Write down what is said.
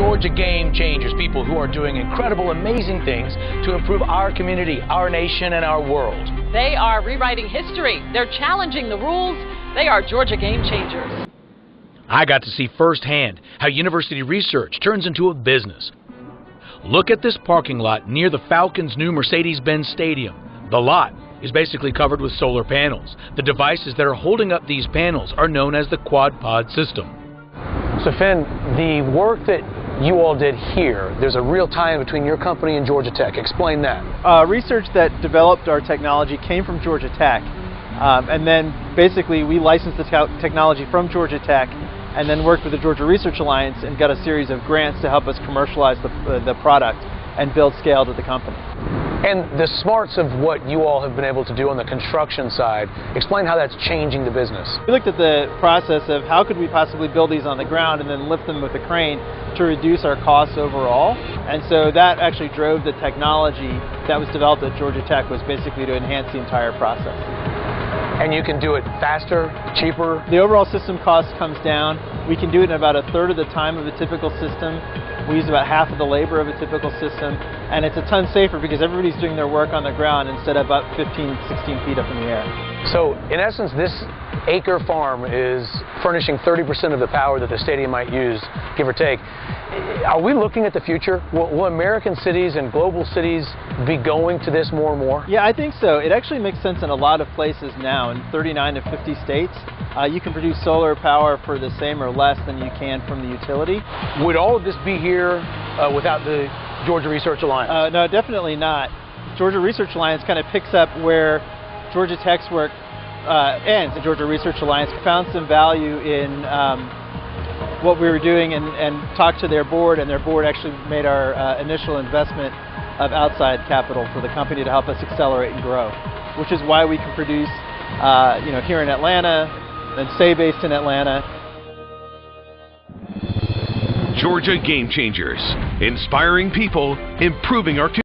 Georgia Game Changers, people who are doing incredible, amazing things to improve our community, our nation, and our world. They are rewriting history. They're challenging the rules. They are Georgia Game Changers. I got to see firsthand how university research turns into a business. Look at this parking lot near the Falcons' new Mercedes-Benz Stadium. The lot is basically covered with solar panels. The devices that are holding up these panels are known as the quad pod system. So Finn, the work that you all did here, there's a real tie-in between your company and Georgia Tech. Explain that. Research that developed our technology came from Georgia Tech. And then basically we licensed the technology from Georgia Tech and then worked with the Georgia Research Alliance and got a series of grants to help us commercialize the product and build scale to the company. And the smarts of what you all have been able to do on the construction side, explain how that's changing the business. We looked at the process of how could we possibly build these on the ground and then lift them with a crane to reduce our costs overall. And so that actually drove the technology that was developed at Georgia Tech, was basically to enhance the entire process. And you can do it faster, cheaper? The overall system cost comes down. We can do it in about a third of the time of a typical system. We use about half of the labor of a typical system. And it's a ton safer because everybody's doing their work on the ground instead of about 15, 16 feet up in the air. So in essence, this acre farm is furnishing 30% of the power that the stadium might use, give or take. Are we looking at the future? Will American cities and global cities be going to this more and more? Yeah, I think so. It actually makes sense in a lot of places now. In 39 to 50 states, you can produce solar power for the same or less than you can from the utility. Would all of this be here without the Georgia Research Alliance? No, definitely not. Georgia Research Alliance kind of picks up where Georgia Tech's work ends. The Georgia Research Alliance found some value in what we were doing and talked to their board, and their board actually made our initial investment of outside capital for the company to help us accelerate and grow, which is why we can produce here in Atlanta and stay based in Atlanta. Georgia Game Changers, inspiring people, improving our community.